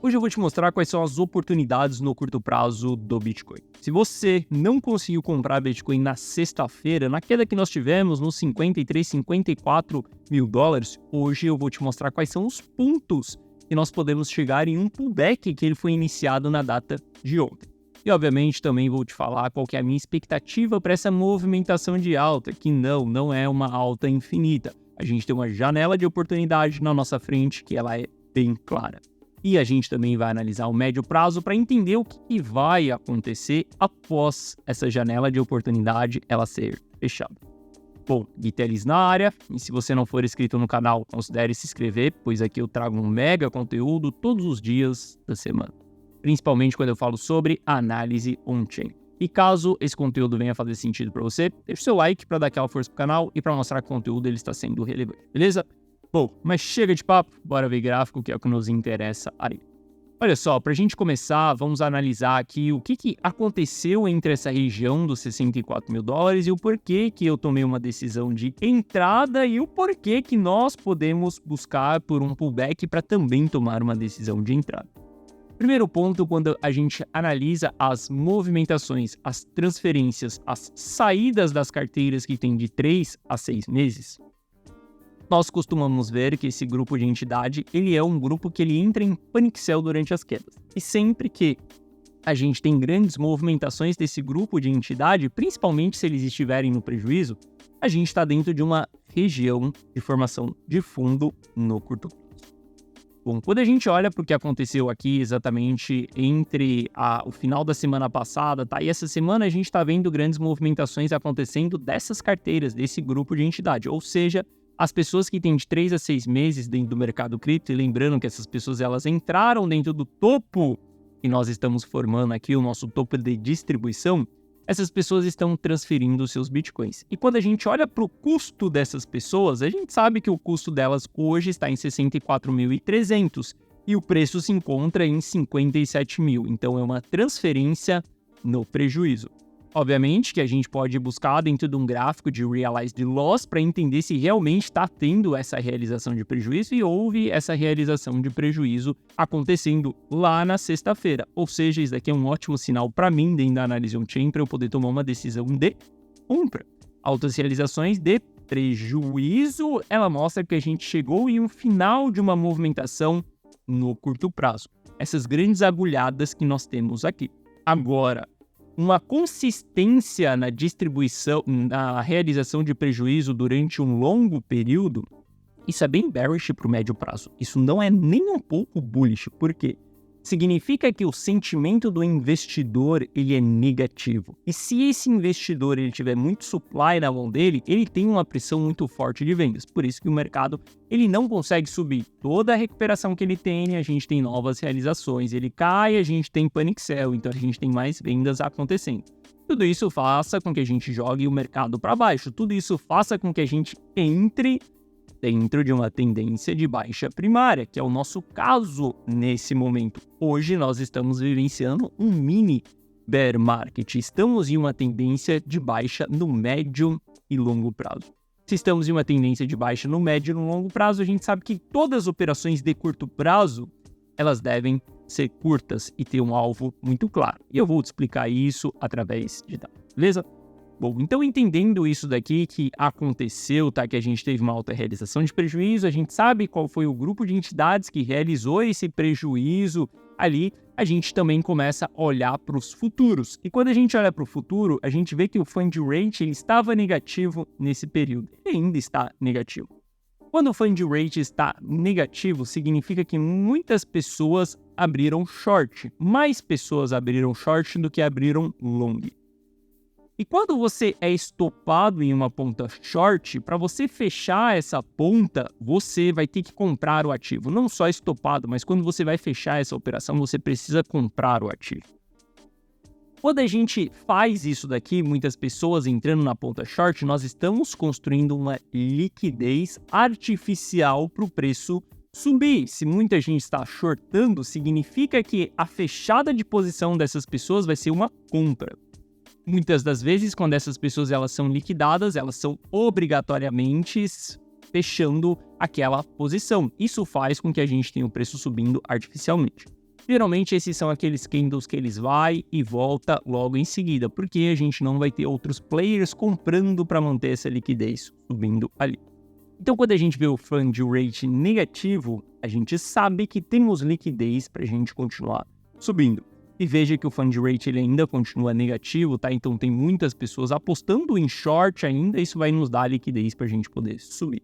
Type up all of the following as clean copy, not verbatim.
Hoje eu vou te mostrar quais são as oportunidades no curto prazo do Bitcoin. Se você não conseguiu comprar Bitcoin na sexta-feira, na queda que nós tivemos nos 53, 54 mil dólares, hoje eu vou te mostrar quais são os pontos que nós podemos chegar em um pullback que ele foi iniciado na data de ontem. E obviamente também vou te falar qual que é a minha expectativa para essa movimentação de alta, que não é uma alta infinita. A gente tem uma janela de oportunidade na nossa frente que ela é bem clara. E a gente também vai analisar o médio prazo para entender o que vai acontecer após essa janela de oportunidade ela ser fechada. Bom, Guitelis na área, e se você não for inscrito no canal, considere se inscrever, pois aqui eu trago um mega conteúdo todos os dias da semana, principalmente quando eu falo sobre análise on-chain. E caso esse conteúdo venha fazer sentido para você, deixa o seu like para dar aquela força pro canal e para mostrar que o conteúdo ele está sendo relevante, beleza? Bom, mas chega de papo, bora ver gráfico, que é o que nos interessa aí. Olha só, para a gente começar, vamos analisar aqui o que aconteceu entre essa região dos 64 mil dólares e o porquê que eu tomei uma decisão de entrada e o porquê que nós podemos buscar por um pullback para também tomar uma decisão de entrada. Primeiro ponto, quando a gente analisa as movimentações, as transferências, as saídas das carteiras que tem de 3 a 6 meses, nós costumamos ver que esse grupo de entidade, ele é um grupo que ele entra em panic sell durante as quedas. E sempre que a gente tem grandes movimentações desse grupo de entidade, principalmente se eles estiverem no prejuízo, a gente está dentro de uma região de formação de fundo no curto prazo. Bom, quando a gente olha para o que aconteceu aqui exatamente entre o final da semana passada, tá? E essa semana a gente está vendo grandes movimentações acontecendo dessas carteiras, desse grupo de entidade, ou seja, as pessoas que têm de 3 a 6 meses dentro do mercado cripto, e lembrando que essas pessoas elas entraram dentro do topo que nós estamos formando aqui, o nosso topo de distribuição, essas pessoas estão transferindo os seus bitcoins. E quando a gente olha para o custo dessas pessoas, a gente sabe que o custo delas hoje está em 64.300 e o preço se encontra em 57 mil. Então é uma transferência no prejuízo. Obviamente que a gente pode buscar dentro de um gráfico de Realized Loss para entender se realmente está tendo essa realização de prejuízo e houve essa realização de prejuízo acontecendo lá na sexta-feira. Ou seja, isso daqui é um ótimo sinal para mim dentro da análise on-chain para eu poder tomar uma decisão de compra. Altas realizações de prejuízo, ela mostra que a gente chegou em um final de uma movimentação no curto prazo. Essas grandes agulhadas que nós temos aqui. Agora, uma consistência na distribuição, na realização de prejuízo durante um longo período, isso é bem bearish para o médio prazo. Isso não é nem um pouco bullish. Por quê? Significa que o sentimento do investidor ele é negativo. E se esse investidor ele tiver muito supply na mão dele, ele tem uma pressão muito forte de vendas. Por isso que o mercado ele não consegue subir. Toda a recuperação que ele tem, a gente tem novas realizações. Ele cai, a gente tem panic sell, então a gente tem mais vendas acontecendo. Tudo isso faça com que a gente jogue o mercado para baixo. Tudo isso faça com que a gente entre dentro de uma tendência de baixa primária, que é o nosso caso nesse momento. Hoje nós estamos vivenciando um mini bear market. Estamos em uma tendência de baixa no médio e longo prazo. Se estamos em uma tendência de baixa no médio e no longo prazo, a gente sabe que todas as operações de curto prazo, elas devem ser curtas e ter um alvo muito claro. E eu vou te explicar isso através de dados, beleza? Bom, então entendendo isso daqui que aconteceu, tá? Que a gente teve uma alta realização de prejuízo, a gente sabe qual foi o grupo de entidades que realizou esse prejuízo ali, a gente também começa a olhar para os futuros. E quando a gente olha para o futuro, a gente vê que o fund rate ele estava negativo nesse período. Ele ainda está negativo. Quando o fund rate está negativo, significa que muitas pessoas abriram short. Mais pessoas abriram short do que abriram long. E quando você é estopado em uma ponta short, para você fechar essa ponta, você vai ter que comprar o ativo. Não só estopado, mas quando você vai fechar essa operação, você precisa comprar o ativo. Quando a gente faz isso daqui, muitas pessoas entrando na ponta short, nós estamos construindo uma liquidez artificial para o preço subir. Se muita gente está shortando, significa que a fechada de posição dessas pessoas vai ser uma compra. Muitas das vezes, quando essas pessoas elas são liquidadas, elas são obrigatoriamente fechando aquela posição. Isso faz com que a gente tenha o preço subindo artificialmente. Geralmente esses são aqueles candles que eles vai e volta logo em seguida, porque a gente não vai ter outros players comprando para manter essa liquidez subindo ali. Então, quando a gente vê o fund rate negativo, a gente sabe que temos liquidez para a gente continuar subindo. E veja que o fund rate ele ainda continua negativo, tá? Então, tem muitas pessoas apostando em short ainda, isso vai nos dar liquidez para a gente poder subir.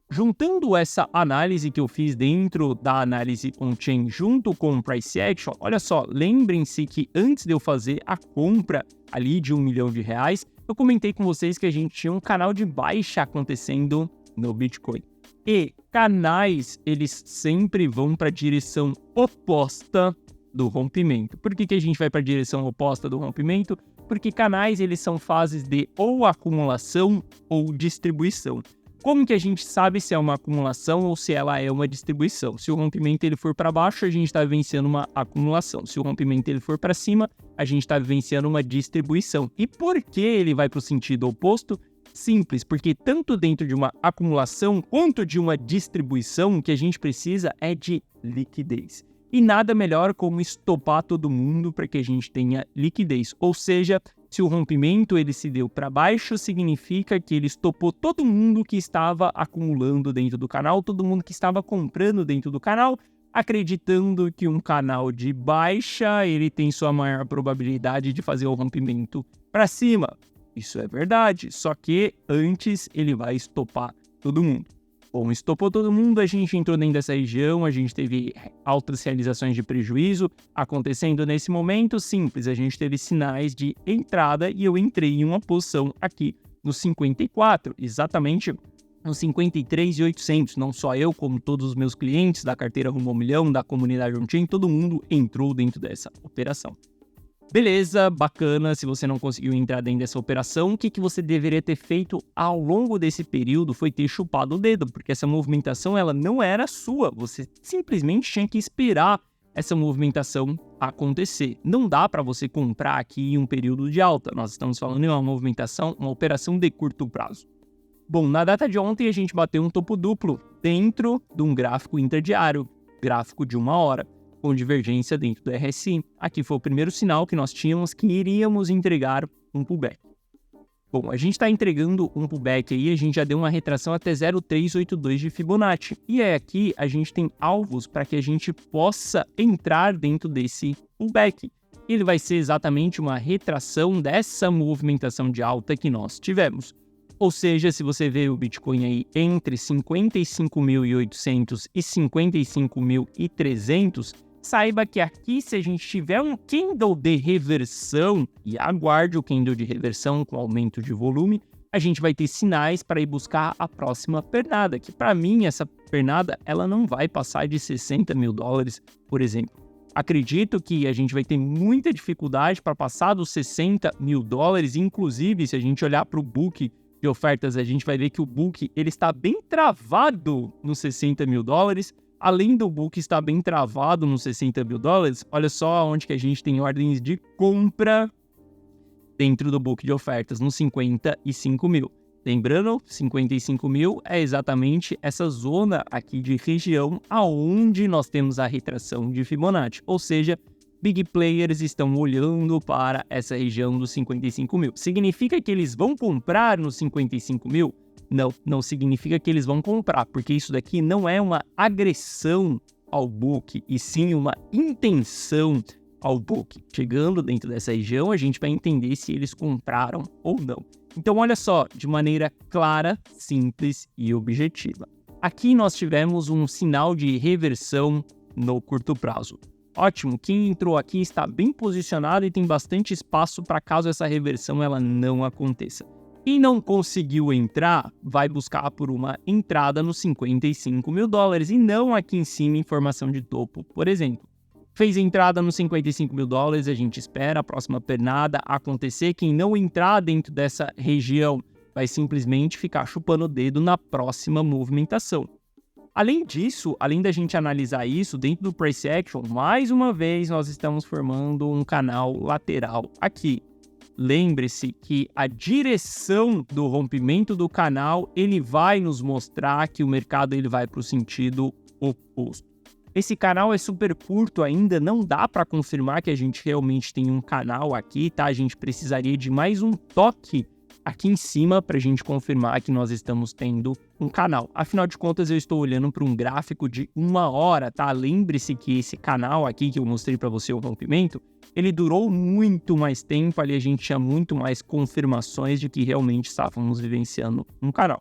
Juntando essa análise que eu fiz dentro da análise on-chain junto com o price action, olha só, lembrem-se que antes de eu fazer a compra ali de R$1 milhão, eu comentei com vocês que a gente tinha um canal de baixa acontecendo no Bitcoin. E canais, eles sempre vão para a direção oposta do rompimento. Por que a gente vai para a direção oposta do rompimento? Porque canais, eles são fases de ou acumulação ou distribuição. Como que a gente sabe se é uma acumulação ou se ela é uma distribuição? Se o rompimento ele for para baixo, a gente está vivenciando uma acumulação. Se o rompimento ele for para cima, a gente está vivenciando uma distribuição. E por que ele vai para o sentido oposto? Simples, porque tanto dentro de uma acumulação quanto de uma distribuição, o que a gente precisa é de liquidez. E nada melhor como estopar todo mundo para que a gente tenha liquidez. Ou seja, se o rompimento ele se deu para baixo, significa que ele estopou todo mundo que estava acumulando dentro do canal, todo mundo que estava comprando dentro do canal, acreditando que um canal de baixa ele tem sua maior probabilidade de fazer o rompimento para cima. Isso é verdade, só que antes ele vai estopar todo mundo. Bom, estopou todo mundo, a gente entrou dentro dessa região, a gente teve altas realizações de prejuízo acontecendo nesse momento. Simples, a gente teve sinais de entrada e eu entrei em uma posição aqui no 54, exatamente no 53.800. Não só eu, como todos os meus clientes da carteira Rumo ao Milhão, da comunidade on-chain, todo mundo entrou dentro dessa operação. Beleza, bacana, se você não conseguiu entrar dentro dessa operação, o que você deveria ter feito ao longo desse período foi ter chupado o dedo, porque essa movimentação ela não era sua, você simplesmente tinha que esperar essa movimentação acontecer. Não dá para você comprar aqui em um período de alta, nós estamos falando de uma movimentação, uma operação de curto prazo. Bom, na data de ontem a gente bateu um topo duplo dentro de um gráfico interdiário, gráfico de 1 hora. Com divergência dentro do RSI. Aqui foi o primeiro sinal que nós tínhamos que iríamos entregar um pullback. Bom, a gente está entregando um pullback aí, a gente já deu uma retração até 0,382 de Fibonacci. E aqui a gente tem alvos para que a gente possa entrar dentro desse pullback. Ele vai ser exatamente uma retração dessa movimentação de alta que nós tivemos. Ou seja, se você vê o Bitcoin aí entre 55.800 e 55.300, saiba que aqui, se a gente tiver um candle de reversão, e aguarde o candle de reversão com aumento de volume, a gente vai ter sinais para ir buscar a próxima pernada, que para mim, essa pernada, ela não vai passar de $60 mil, por exemplo. Acredito que a gente vai ter muita dificuldade para passar dos $60 mil, inclusive, se a gente olhar para o book de ofertas, a gente vai ver que o book ele está bem travado nos $60 mil. Além do book estar bem travado nos $60 mil, olha só onde que a gente tem ordens de compra dentro do book de ofertas, nos 55 mil. Lembrando, 55 mil é exatamente essa zona aqui de região aonde nós temos a retração de Fibonacci, ou seja, big players estão olhando para essa região dos 55 mil. Significa que eles vão comprar nos 55 mil? Não significa que eles vão comprar, porque isso daqui não é uma agressão ao book, e sim uma intenção ao book. Chegando dentro dessa região, a gente vai entender se eles compraram ou não. Então, olha só, de maneira clara, simples e objetiva. Aqui nós tivemos um sinal de reversão no curto prazo. Ótimo, quem entrou aqui está bem posicionado e tem bastante espaço para caso essa reversão ela não aconteça. Quem não conseguiu entrar, vai buscar por uma entrada nos 55 mil dólares e não aqui em cima em formação de topo, por exemplo. Fez entrada nos 55 mil dólares, a gente espera a próxima pernada acontecer. Quem não entrar dentro dessa região vai simplesmente ficar chupando o dedo na próxima movimentação. Além disso, além da gente analisar isso dentro do Price Action, mais uma vez nós estamos formando um canal lateral aqui. Lembre-se que a direção do rompimento do canal, ele vai nos mostrar que o mercado ele vai para o sentido oposto. Esse canal é super curto ainda, não dá para confirmar que a gente realmente tem um canal aqui, tá? A gente precisaria de mais um toque aqui em cima para a gente confirmar que nós estamos tendo um canal. Afinal de contas, eu estou olhando para um gráfico de 1 hora, tá? Lembre-se que esse canal aqui que eu mostrei para você, o rompimento, ele durou muito mais tempo, ali a gente tinha muito mais confirmações de que realmente estávamos vivenciando um canal.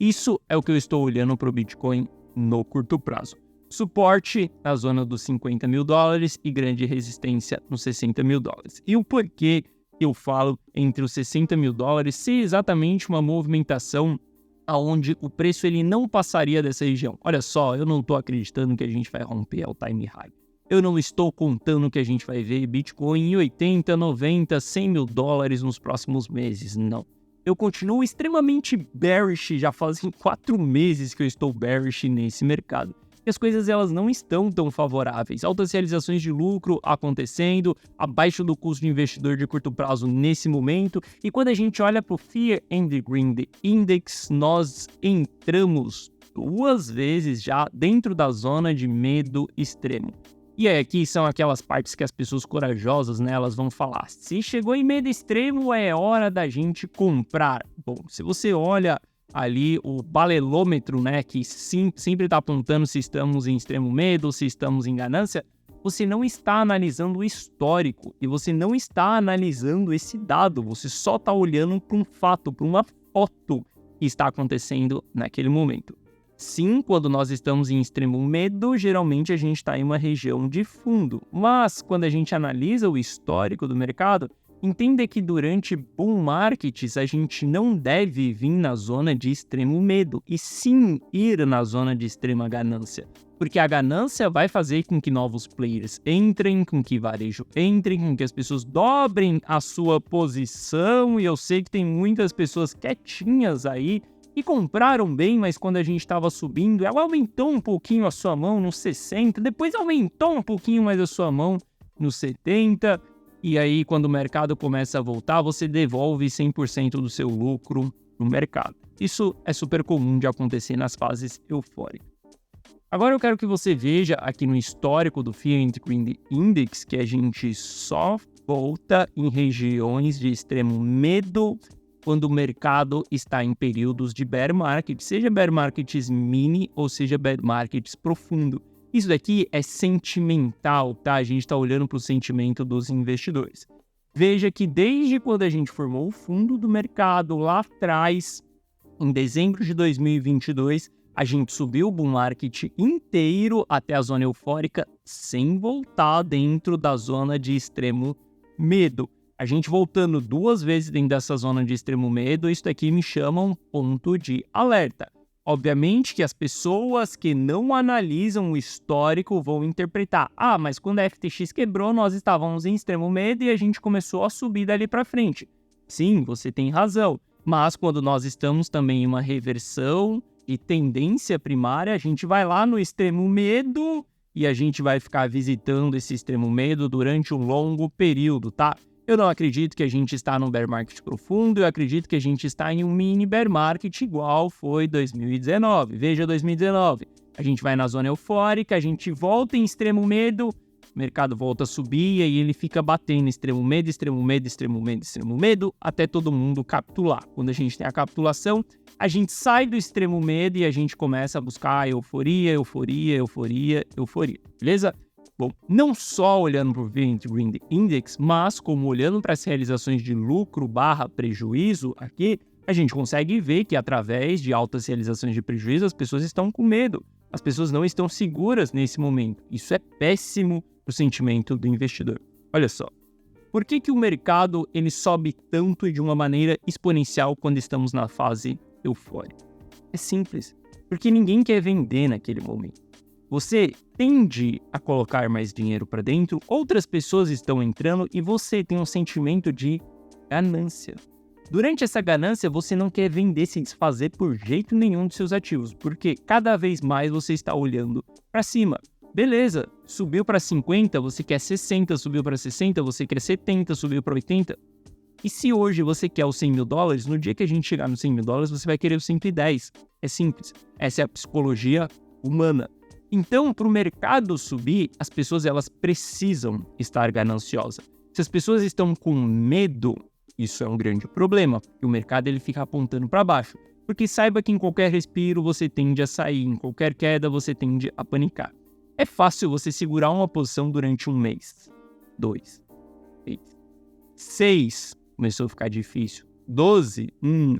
Isso é o que eu estou olhando para o Bitcoin no curto prazo. Suporte na zona dos $50.000 e grande resistência nos $60.000. E o porquê eu falo entre os $60.000 ser exatamente uma movimentação onde o preço ele não passaria dessa região. Olha só, eu não estou acreditando que a gente vai romper o time high. Eu não estou contando que a gente vai ver Bitcoin em 80, 90, $100.000 nos próximos meses. Não. Eu continuo extremamente bearish, já fazem 4 meses que eu estou bearish nesse mercado. E as coisas elas não estão tão favoráveis. Altas realizações de lucro acontecendo, abaixo do custo de investidor de curto prazo nesse momento. E quando a gente olha para o Fear and Greed Index, nós entramos 2 vezes já dentro da zona de medo extremo. E aí, aqui são aquelas partes que as pessoas corajosas, né, elas vão falar. Se chegou em medo extremo, é hora da gente comprar. Bom, se você olha ali o balelômetro, né, que sempre está apontando se estamos em extremo medo, se estamos em ganância, você não está analisando o histórico e você não está analisando esse dado, você só está olhando para um fato, para uma foto que está acontecendo naquele momento. Sim, quando nós estamos em extremo medo, geralmente a gente está em uma região de fundo, mas quando a gente analisa o histórico do mercado, entenda que durante bull markets a gente não deve vir na zona de extremo medo, e sim ir na zona de extrema ganância. Porque a ganância vai fazer com que novos players entrem, com que varejo entrem, com que as pessoas dobrem a sua posição, e eu sei que tem muitas pessoas quietinhas aí, e compraram bem, mas quando a gente estava subindo, ela aumentou um pouquinho a sua mão no 60, depois aumentou um pouquinho mais a sua mão no 70, e aí quando o mercado começa a voltar, você devolve 100% do seu lucro no mercado. Isso é super comum de acontecer nas fases eufóricas. Agora eu quero que você veja aqui no histórico do Fear and Greed Index que a gente só volta em regiões de extremo medo quando o mercado está em períodos de bear market, seja bear markets mini ou seja bear markets profundo. Isso daqui é sentimental, tá? A gente está olhando para o sentimento dos investidores. Veja que desde quando a gente formou o fundo do mercado lá atrás, em dezembro de 2022, a gente subiu o bull market inteiro até a zona eufórica sem voltar dentro da zona de extremo medo. A gente voltando 2 vezes dentro dessa zona de extremo medo, isso daqui me chama um ponto de alerta. Obviamente que as pessoas que não analisam o histórico vão interpretar. Ah, mas quando a FTX quebrou, nós estávamos em extremo medo e a gente começou a subir dali para frente. Sim, você tem razão. Mas quando nós estamos também em uma reversão de tendência primária, a gente vai lá no extremo medo e a gente vai ficar visitando esse extremo medo durante um longo período, tá? Eu não acredito que a gente está num bear market profundo, eu acredito que a gente está em um mini bear market igual foi 2019. Veja 2019, a gente vai na zona eufórica, a gente volta em extremo medo, o mercado volta a subir e aí ele fica batendo extremo medo, extremo medo, extremo medo, extremo medo, até todo mundo capitular. Quando a gente tem a capitulação, a gente sai do extremo medo e a gente começa a buscar euforia, euforia, euforia, euforia, beleza? Bom, não só olhando para o Fear and Greed Index, mas como olhando para as realizações de lucro / prejuízo aqui, a gente consegue ver que através de altas realizações de prejuízo, as pessoas estão com medo. As pessoas não estão seguras nesse momento. Isso é péssimo para o sentimento do investidor. Olha só, por que o mercado ele sobe tanto e de uma maneira exponencial quando estamos na fase eufórica? É simples, porque ninguém quer vender naquele momento. Você tende a colocar mais dinheiro para dentro, outras pessoas estão entrando e você tem um sentimento de ganância. Durante essa ganância, você não quer vender, se desfazer por jeito nenhum dos seus ativos, porque cada vez mais você está olhando para cima. Beleza, subiu para 50, você quer 60, subiu para 60, você quer 70, subiu para 80. E se hoje você quer os $100.000, no dia que a gente chegar nos $100.000, você vai querer os 110. É simples. Essa é a psicologia humana. Então, para o mercado subir, as pessoas elas precisam estar gananciosas. Se as pessoas estão com medo, isso é um grande problema, porque o mercado ele fica apontando para baixo. Porque saiba que em qualquer respiro você tende a sair, em qualquer queda você tende a panicar. É fácil você segurar uma posição durante 1 mês, 2, 3, 6, começou a ficar difícil, 12,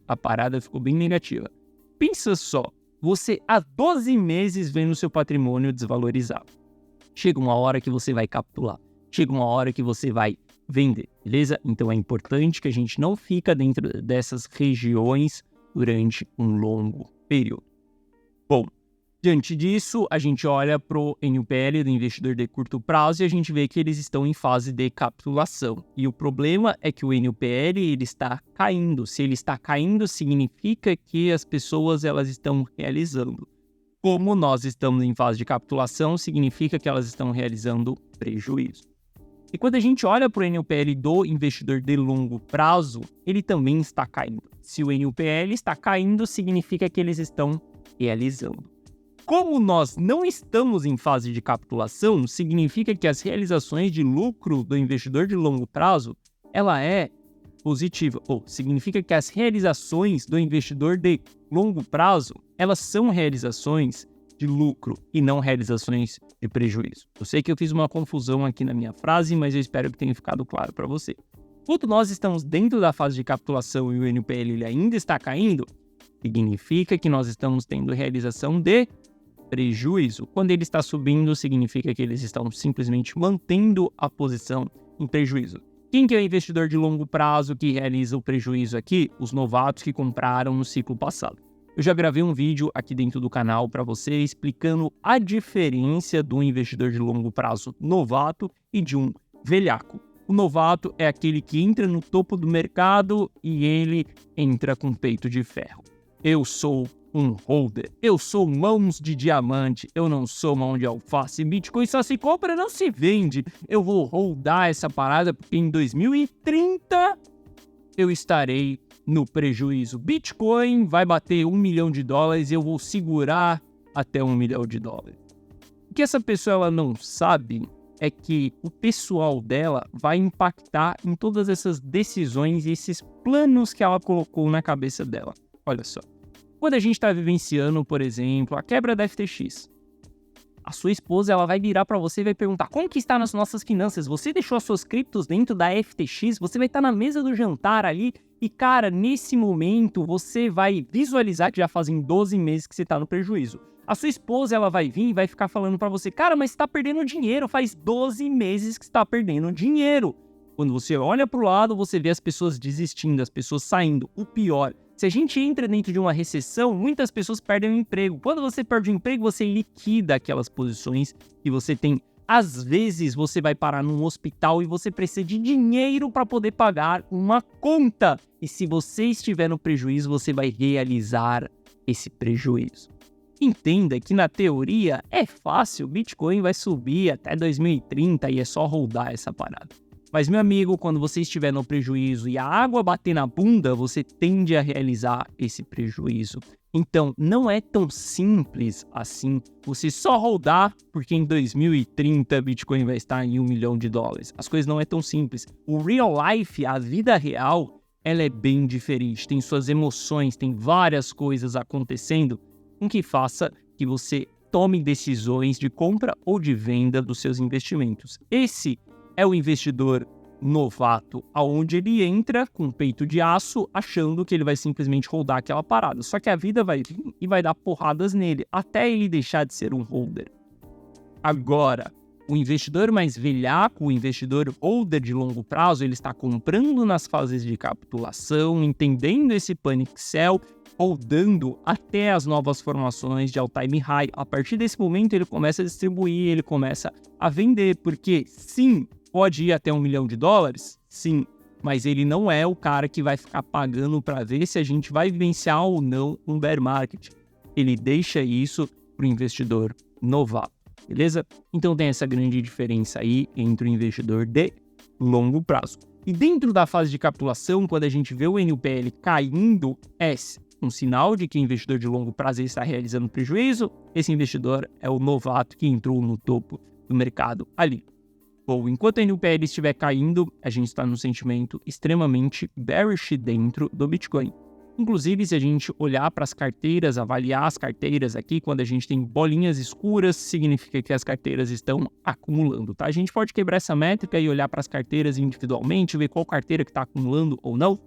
a parada ficou bem negativa. Pensa só, você há 12 meses vendo seu patrimônio desvalorizar. Chega uma hora que você vai capitular, chega uma hora que você vai vender, beleza? Então é importante que a gente não fica dentro dessas regiões durante um longo período. Bom, diante disso, a gente olha para o NPL do investidor de curto prazo e a gente vê que eles estão em fase de capitulação. E o problema é que o NPL ele está caindo. Se ele está caindo, significa que as pessoas elas estão realizando. Como nós estamos em fase de capitulação, significa que elas estão realizando prejuízo. E quando a gente olha para o NPL do investidor de longo prazo, ele também está caindo. Se o NPL está caindo, significa que eles estão realizando. Como nós não estamos em fase de capitulação, significa que as realizações de lucro do investidor de longo prazo, ela é positiva. Ou significa que as realizações do investidor de longo prazo, elas são realizações de lucro e não realizações de prejuízo. Eu sei que eu fiz uma confusão aqui na minha frase, mas eu espero que tenha ficado claro para você. Quando nós estamos dentro da fase de capitulação e o NPL ele ainda está caindo, significa que nós estamos tendo realização de prejuízo. Quando ele está subindo, significa que eles estão simplesmente mantendo a posição em prejuízo. Quem que é o investidor de longo prazo que realiza o prejuízo aqui? Os novatos que compraram no ciclo passado. Eu já gravei um vídeo aqui dentro do canal para você explicando a diferença do investidor de longo prazo novato e de um velhaco. O novato é aquele que entra no topo do mercado e ele entra com peito de ferro. Eu sou um holder, eu sou mãos de diamante, eu não sou mão de alface. Bitcoin só se compra, não se vende. Eu vou holdar essa parada porque em 2030 eu estarei no prejuízo. Bitcoin vai bater $1 milhão e eu vou segurar até $1 milhão. O que essa pessoa ela não sabe é que o pessoal dela vai impactar em todas essas decisões e esses planos que ela colocou na cabeça dela. Olha só, quando a gente está vivenciando, por exemplo, a quebra da FTX, a sua esposa ela vai virar para você e vai perguntar como que está nas nossas finanças? Você deixou as suas criptos dentro da FTX? Você vai estar na mesa do jantar ali e, cara, nesse momento você vai visualizar que já fazem 12 meses que você está no prejuízo. A sua esposa ela vai vir e vai ficar falando para você, cara, mas você está perdendo dinheiro, faz 12 meses que você está perdendo dinheiro. Quando você olha para o lado, você vê as pessoas desistindo, as pessoas saindo. O pior, se a gente entra dentro de uma recessão, muitas pessoas perdem o emprego. Quando você perde o emprego, você liquida aquelas posições que você tem. Às vezes, você vai parar num hospital e você precisa de dinheiro para poder pagar uma conta. E se você estiver no prejuízo, você vai realizar esse prejuízo. Entenda que na teoria é fácil, o Bitcoin vai subir até 2030 e é só holdar essa parada. Mas, meu amigo, quando você estiver no prejuízo e a água bater na bunda, você tende a realizar esse prejuízo. Então, não é tão simples assim você só holdar, porque em 2030 Bitcoin vai estar em $1 milhão. As coisas não é tão simples. O real life, a vida real, ela é bem diferente. Tem suas emoções, tem várias coisas acontecendo com que faça que você tome decisões de compra ou de venda dos seus investimentos. Esse é o investidor novato, aonde ele entra com peito de aço, achando que ele vai simplesmente holdar aquela parada. Só que a vida vai vir e vai dar porradas nele, até ele deixar de ser um holder. Agora, o investidor mais velhaco, o investidor holder de longo prazo, ele está comprando nas fases de capitulação, entendendo esse panic sell, holdando até as novas formações de all-time high. A partir desse momento, ele começa a distribuir, ele começa a vender, porque sim, pode ir até $1 milhão? Sim, mas ele não é o cara que vai ficar pagando para ver se a gente vai vivenciar ou não um bear market. Ele deixa isso para o investidor novato, beleza? Então tem essa grande diferença aí entre o investidor de longo prazo. E dentro da fase de capitulação, quando a gente vê o NPL caindo, é um sinal de que o investidor de longo prazo está realizando prejuízo. Esse investidor é o novato que entrou no topo do mercado ali. Bom, enquanto a NPL estiver caindo, a gente está num sentimento extremamente bearish dentro do Bitcoin. Inclusive, se a gente olhar para as carteiras, avaliar as carteiras aqui, quando a gente tem bolinhas escuras, significa que as carteiras estão acumulando, tá? A gente pode quebrar essa métrica e olhar para as carteiras individualmente, ver qual carteira que está acumulando ou não.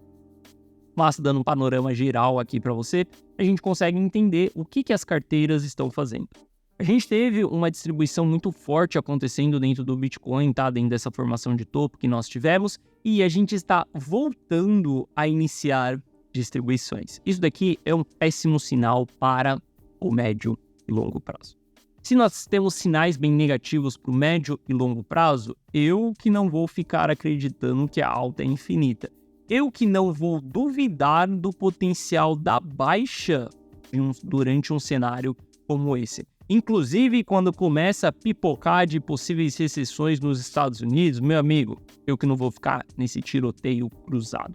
Mas, dando um panorama geral aqui para você, a gente consegue entender o que as carteiras estão fazendo. A gente teve uma distribuição muito forte acontecendo dentro do Bitcoin, tá? Dentro dessa formação de topo que nós tivemos, e a gente está voltando a iniciar distribuições. Isso daqui é um péssimo sinal para o médio e longo prazo. Se nós temos sinais bem negativos para o médio e longo prazo, eu que não vou ficar acreditando que a alta é infinita. Eu que não vou duvidar do potencial da baixa durante um cenário como esse. Inclusive, quando começa a pipocar de possíveis recessões nos Estados Unidos, meu amigo, eu que não vou ficar nesse tiroteio cruzado.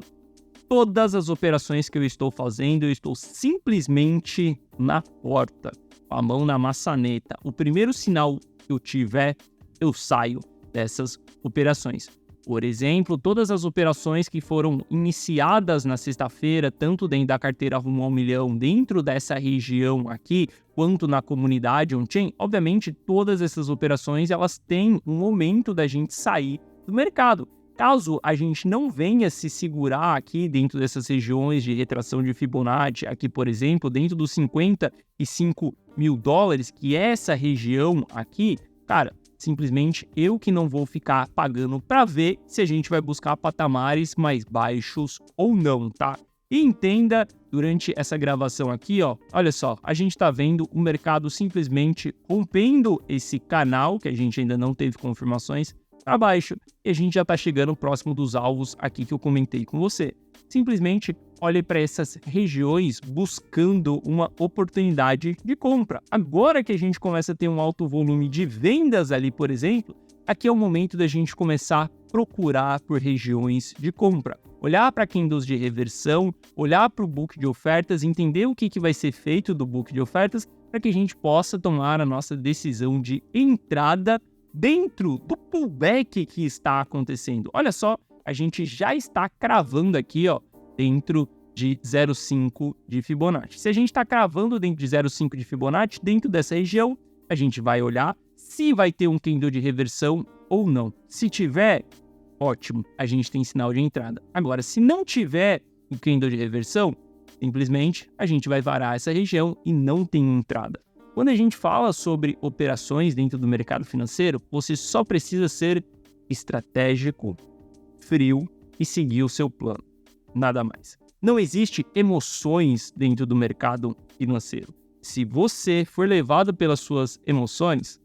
Todas as operações que eu estou fazendo, eu estou simplesmente na porta, com a mão na maçaneta. O primeiro sinal que eu tiver, eu saio dessas operações. Por exemplo, todas as operações que foram iniciadas na sexta-feira, tanto dentro da carteira Rumo ao Milhão, dentro dessa região aqui, quanto na comunidade on-chain, obviamente todas essas operações elas têm um momento da gente sair do mercado. Caso a gente não venha se segurar aqui dentro dessas regiões de retração de Fibonacci, aqui por exemplo, dentro dos 55 mil dólares, que é essa região aqui, cara, simplesmente eu que não vou ficar pagando para ver se a gente vai buscar patamares mais baixos ou não, tá? E entenda, durante essa gravação aqui, ó, olha só, a gente tá vendo o mercado simplesmente rompendo esse canal, que a gente ainda não teve confirmações, para baixo, e a gente já está chegando próximo dos alvos aqui que eu comentei com você. Simplesmente olhe para essas regiões buscando uma oportunidade de compra. Agora que a gente começa a ter um alto volume de vendas ali, por exemplo, aqui é o momento da gente começar a procurar por regiões de compra. Olhar para candles de reversão, olhar para o book de ofertas, entender o que vai ser feito do book de ofertas para que a gente possa tomar a nossa decisão de entrada dentro do pullback que está acontecendo. Olha só, a gente já está cravando aqui, ó, dentro de 0,5 de Fibonacci. Se a gente está cravando dentro de 0,5 de Fibonacci, dentro dessa região, a gente vai olhar se vai ter um candle de reversão ou não. Se tiver, ótimo, a gente tem sinal de entrada. Agora, se não tiver um candle de reversão, simplesmente a gente vai varar essa região e não tem entrada. Quando a gente fala sobre operações dentro do mercado financeiro, você só precisa ser estratégico, frio e seguir o seu plano. Nada mais. Não existe emoções dentro do mercado financeiro. Se você for levado pelas suas emoções,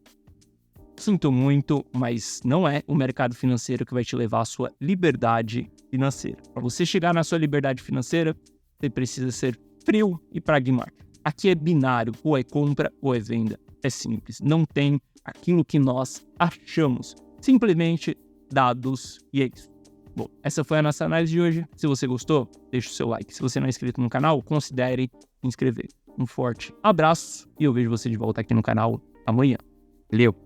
sinto muito, mas não é o mercado financeiro que vai te levar à sua liberdade financeira. Para você chegar na sua liberdade financeira, você precisa ser frio e pragmático. Aqui é binário, ou é compra ou é venda. É simples, não tem aquilo que nós achamos. Simplesmente dados e é isso. Bom, essa foi a nossa análise de hoje. Se você gostou, deixa o seu like. Se você não é inscrito no canal, considere se inscrever. Um forte abraço e eu vejo você de volta aqui no canal amanhã. Valeu!